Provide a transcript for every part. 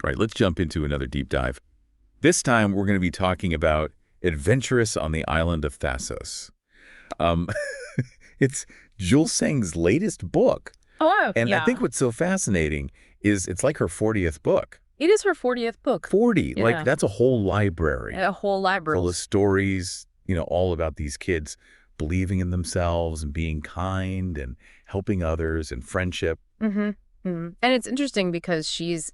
Right, let's jump into another deep dive. This time, we're going to be talking about Adventurous on the island of Thassos. Um, it's Jules Seng's latest book. Oh, And I yeah. think what's so fascinating is it's like her 40th book. It is her 40th book. 40, Yeah. like that's a whole library. A whole library. Full of stories, all about these kids believing in themselves and being kind and helping others and friendship. Mm-hmm. Mm-hmm. And it's interesting because she's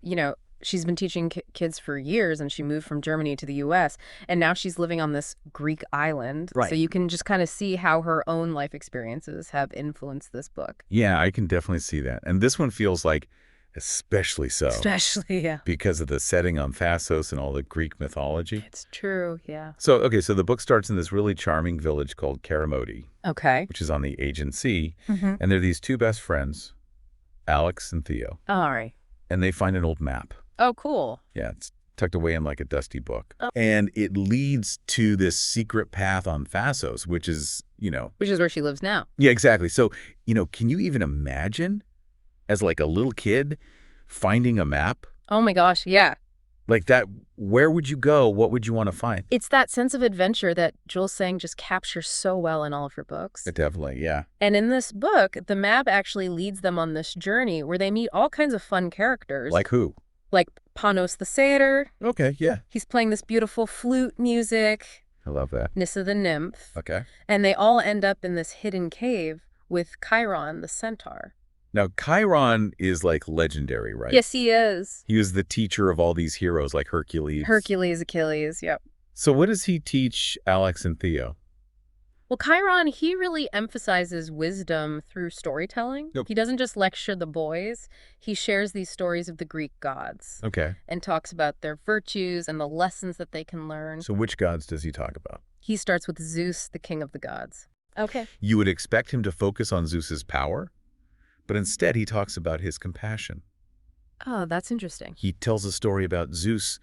been teaching kids for years, and she moved from Germany to the U.S., and now she's living on this Greek island. Right. So you can just kind of see how her own life experiences have influenced this book. Yeah, I can definitely see that. And this one feels like especially so. Especially, yeah. Because of the setting on Thassos and all the Greek mythology. It's true, yeah. So the book starts in this really charming village called Karamoti, Okay. which is on the Aegean Sea. Mm-hmm. And they're these two best friends, Alex and Theo. All right. And they find an old map. Oh, cool. Yeah, it's tucked away in like a dusty book. Oh. And it leads to this secret path on Thassos, which is, Which is where she lives now. Yeah, exactly. So, can you even imagine as like a little kid finding a map? Oh my gosh, yeah. Like that, where would you go? What would you want to find? It's that sense of adventure that Jules Seng just captures so well in all of her books. Definitely, yeah. And in this book, the map actually leads them on this journey where they meet all kinds of fun characters. Like who? Like Panos the satyr. Okay, yeah. He's playing this beautiful flute music. I love that. Nyssa the nymph. Okay. And they all end up in this hidden cave with Chiron the centaur. Now, Chiron is like legendary, right? Yes, he is. He was the teacher of all these heroes like Hercules. Hercules, Achilles, yep. So what does he teach Alex and Theo? Well, Chiron, he really emphasizes wisdom through storytelling. Yep. He doesn't just lecture the boys. He shares these stories of the Greek gods Okay. and talks about their virtues and the lessons that they can learn. So which gods does he talk about? He starts with Zeus, the king of the gods. Okay. You would expect him to focus on Zeus's power, but instead he talks about his compassion. Oh, that's interesting. He tells a story about Zeus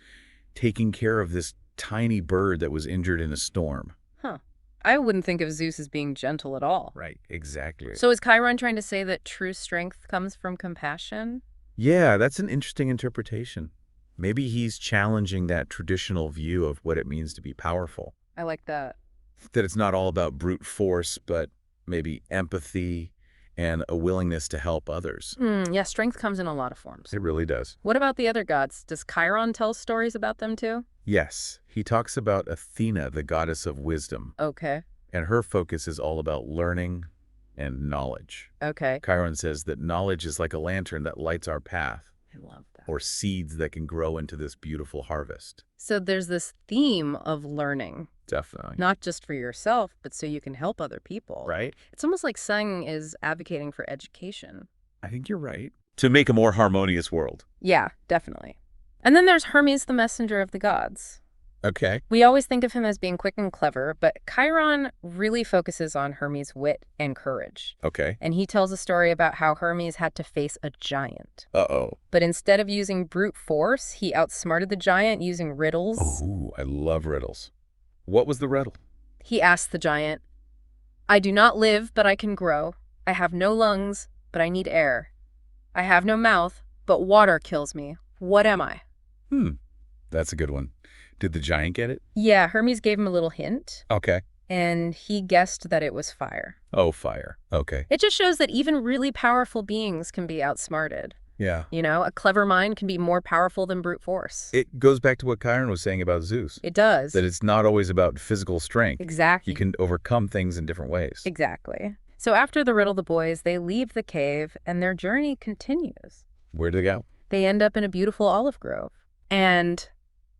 taking care of this tiny bird that was injured in a storm. Huh. I wouldn't think of Zeus as being gentle at all. Right, exactly. So is Chiron trying to say that true strength comes from compassion? Yeah, that's an interesting interpretation. Maybe he's challenging that traditional view of what it means to be powerful. I like that. That it's not all about brute force, but maybe empathy and a willingness to help others. Yeah, strength comes in a lot of forms. It really does. What about the other gods? Does Chiron tell stories about them too? Yes, he talks about Athena, the goddess of wisdom, Okay. and her focus is all about learning and knowledge. Okay. Chiron says that knowledge is like a lantern that lights our path, I love that. or seeds that can grow into this beautiful harvest. So there's this theme of learning, Definitely. not just for yourself, but so you can help other people. Right? It's almost like Seng is advocating for education. I think you're right. To make a more harmonious world. Yeah, definitely. And then there's Hermes, the messenger of the gods. Okay. We always think of him as being quick and clever, but Chiron really focuses on Hermes' wit and courage. Okay. And he tells a story about how Hermes had to face a giant. Uh-oh. But instead of using brute force, he outsmarted the giant using riddles. Oh, I love riddles. What was the riddle? He asked the giant, "I do not live, but I can grow. I have no lungs, but I need air. I have no mouth, but water kills me. What am I?" That's a good one. Did the giant get it? Yeah, Hermes gave him a little hint, Okay. and he guessed that it was fire. Oh, fire. Okay. It just shows that even really powerful beings can be outsmarted. Yeah. A clever mind can be more powerful than brute force. It goes back to what Chiron was saying about Zeus. It does. That it's not always about physical strength. Exactly. You can overcome things in different ways. Exactly. So after the riddle, the boys, they leave the cave, and their journey continues. Where do they go? They end up in a beautiful olive grove, and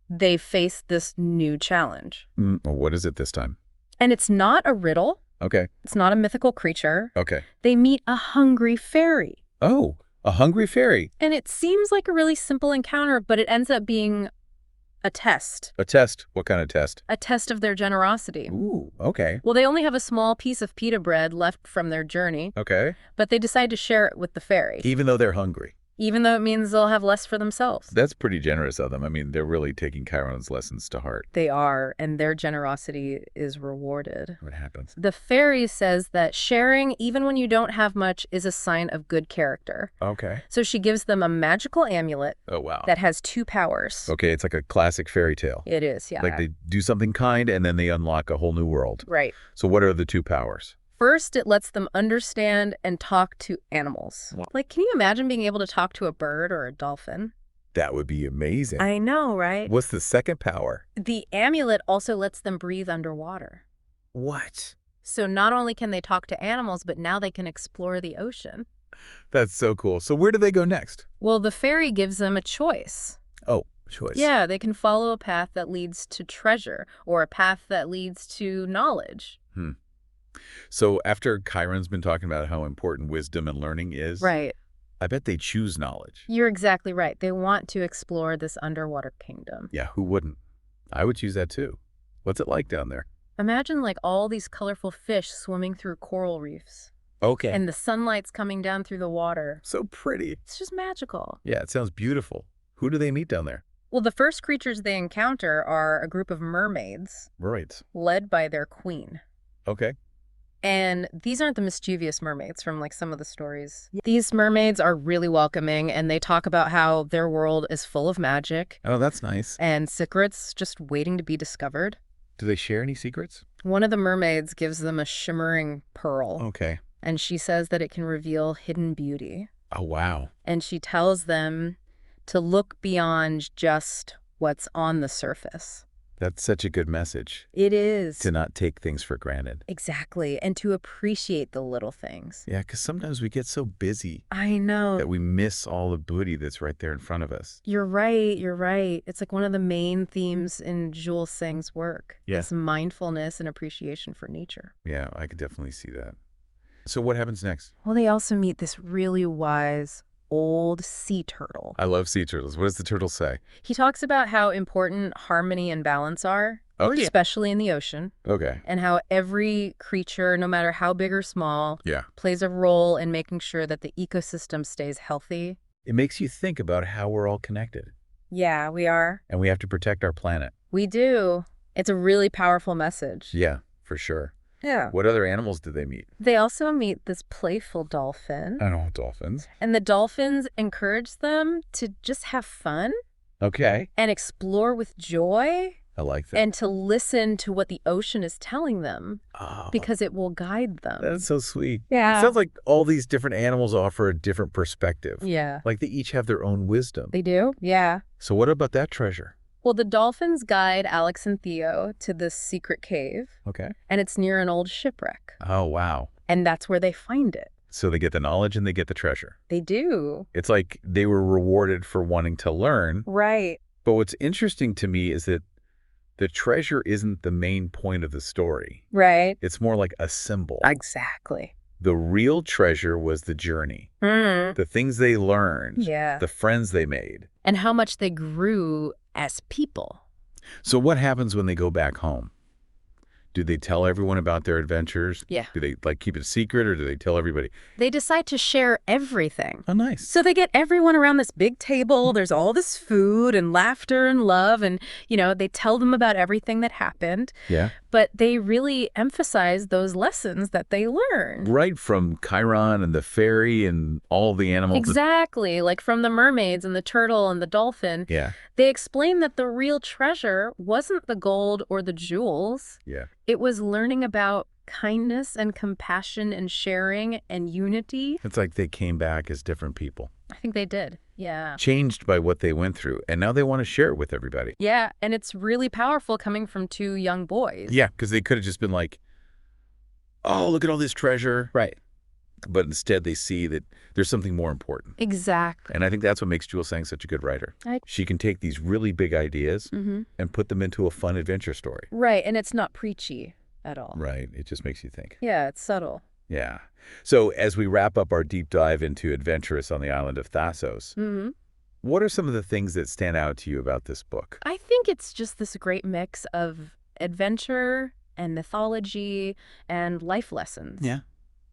they face this new challenge. Well, what is it this time? And it's not a riddle. Okay. It's not a mythical creature. Okay. They meet a hungry fairy. Oh, a hungry fairy. And it seems like a really simple encounter, but it ends up being a test. A test. What kind of test? A test of their generosity. Ooh, okay. Well, they only have a small piece of pita bread left from their journey, Okay. but they decide to share it with the fairy. Even though they're hungry. even though it means they'll have less for themselves. That's pretty generous of them. I mean, they're really taking Chiron's lessons to heart. They are, and their generosity is rewarded. What happens? The fairy says that sharing, even when you don't have much, is a sign of good character. Okay. So she gives them a magical amulet Oh, wow. that has 2 powers. Okay, it's like a classic fairy tale. It is, yeah. Like they do something kind and then they unlock a whole new world. Right. So what are the 2 powers? First, it lets them understand and talk to animals. Wow. Like, can you imagine being able to talk to a bird or a dolphin? That would be amazing. I know, right? What's the second power? The amulet also lets them breathe underwater. What? So not only can they talk to animals, but now they can explore the ocean. That's so cool. So where do they go next? Well, the fairy gives them a choice. Oh, choice. Yeah, they can follow a path that leads to treasure or a path that leads to knowledge. So after Chiron's been talking about how important wisdom and learning is, Right. I bet they choose knowledge. You're exactly right. They want to explore this underwater kingdom. Yeah, who wouldn't? I would choose that too. What's it like down there? Imagine like all these colorful fish swimming through coral reefs Okay. and the sunlight's coming down through the water. So pretty. It's just magical. Yeah, it sounds beautiful. Who do they meet down there? Well, the first creatures they encounter are a group of mermaids Right. led by their queen. Okay. And these aren't the mischievous mermaids from like some of the stories. These mermaids are really welcoming and they talk about how their world is full of magic Oh, that's nice. and secrets just waiting to be discovered. Do they share any secrets? One of the mermaids gives them a shimmering pearl Okay. and she says that it can reveal hidden beauty. Oh, wow. And she tells them to look beyond just what's on the surface. That's such a good message. It is. To not take things for granted. Exactly. And to appreciate the little things. Yeah, because sometimes we get so busy I know. that we miss all the beauty that's right there in front of us. You're right. You're right. It's like one of the main themes in Jules Sang's work. Yeah. This mindfulness and appreciation for nature. Yeah, I could definitely see that. So what happens next? Well, they also meet this really wise old sea turtle. I love sea turtles. What does the turtle say? He talks about how important harmony and balance are, Oh, yeah. especially in the ocean, Okay. and how every creature, no matter how big or small, Yeah. plays a role in making sure that the ecosystem stays healthy. It makes you think about how we're all connected. Yeah, we are. And we have to protect our planet. We do. It's a really powerful message. Yeah, for sure. Yeah. What other animals did they meet? They also meet this playful dolphin, I don't know, dolphins. and the dolphins encourage them to just have fun Okay. and explore with joy I like that. and to listen to what the ocean is telling them Oh, because it will guide them. that's so sweet. Yeah. It sounds like all these different animals offer a different perspective. Yeah. Like they each have their own wisdom. They do? Yeah. So what about that treasure? Well, the dolphins guide Alex and Theo to this secret cave, Okay. and it's near an old shipwreck. Oh, wow. And that's where they find it. So they get the knowledge and they get the treasure. They do. It's like they were rewarded for wanting to learn. Right. But what's interesting to me is that the treasure isn't the main point of the story. Right. It's more like a symbol. Exactly. The real treasure was the journey, the things they learned, Yeah. the friends they made. And how much they grew as people. So what happens when they go back home? Do they tell everyone about their adventures? Yeah. Do they like keep it a secret or do they tell everybody? They decide to share everything. Oh, nice. So they get everyone around this big table. There's all this food and laughter and love. And, they tell them about everything that happened. Yeah. But they really emphasize those lessons that they learned. Right from Chiron and the fairy and all the animals. Exactly. Like from the mermaids and the turtle and the dolphin. Yeah. They explain that the real treasure wasn't the gold or the jewels. Yeah. It was learning about kindness and compassion and sharing and unity. It's like they came back as different people, I think they did. Yeah. changed by what they went through. And now they want to share it with everybody. Yeah, and it's really powerful coming from 2 young boys. Yeah. Because they could have just been like, oh, look at all this treasure. Right. But instead they see that there's something more important. Exactly. And I think that's what makes Jules Sang such a good writer. I- She can take these really big ideas Mm-hmm. and put them into a fun adventure story. Right, and it's not preachy at all. Right. It just makes you think. Yeah, it's subtle. Yeah. So as we wrap up our deep dive into Adventurous on the island of Thassos, Mm-hmm. what are some of the things that stand out to you about this book? I think it's just this great mix of adventure and mythology and life lessons. Yeah.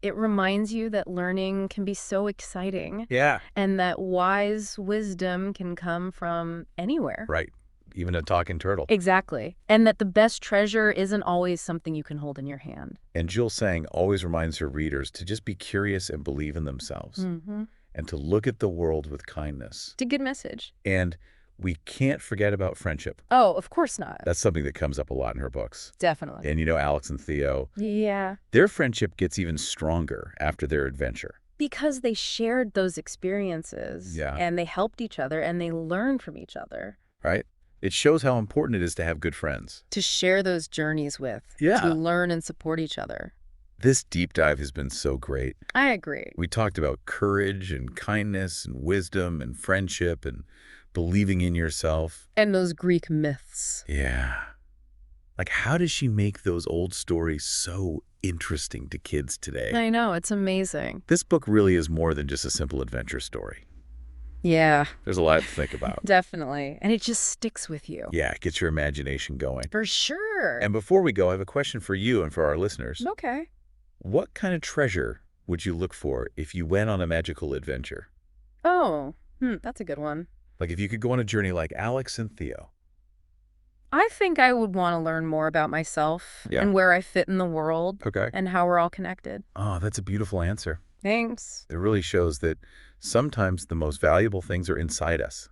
It reminds you that learning can be so exciting Yeah. and that wise wisdom can come from anywhere. Right. Even a talking turtle. Exactly. And that the best treasure isn't always something you can hold in your hand. And Jill Sang always reminds her readers to just be curious and believe in themselves and to look at the world with kindness. It's a good message. And we can't forget about friendship. Oh, of course not. That's something that comes up a lot in her books. Definitely. And Alex and Theo, Yeah. their friendship gets even stronger after their adventure. Because they shared those experiences. Yeah. And they helped each other and they learned from each other. Right? It shows how important it is to have good friends. To share those journeys with. Yeah. To learn and support each other. This deep dive has been so great. I agree. We talked about courage and kindness and wisdom and friendship and believing in yourself. And those Greek myths. Yeah. Like, how does she make those old stories so interesting to kids today? I know, it's amazing. This book really is more than just a simple adventure story. Yeah. There's a lot to think about. Definitely. And it just sticks with you. Yeah, it gets your imagination going. For sure. And before we go, I have a question for you and for our listeners. Okay. What kind of treasure would you look for if you went on a magical adventure? Oh, that's a good one. Like if you could go on a journey like Alex and Theo. I think I would want to learn more about myself and where I fit in the world Okay. and how we're all connected. Oh, that's a beautiful answer. Thanks. It really shows that sometimes the most valuable things are inside us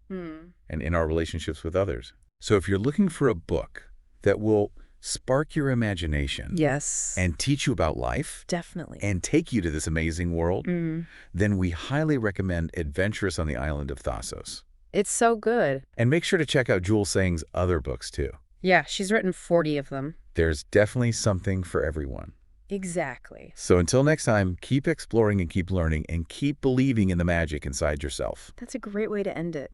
and in our relationships with others. So if you're looking for a book that will spark your imagination Yes. and teach you about life Definitely. and take you to this amazing world, then we highly recommend Adventurous on the Island of Thassos. It's so good. And make sure to check out Jill Sang's other books too. Yeah, she's written 40 of them. There's definitely something for everyone. Exactly. So until next time, keep exploring and keep learning and keep believing in the magic inside yourself. That's a great way to end it.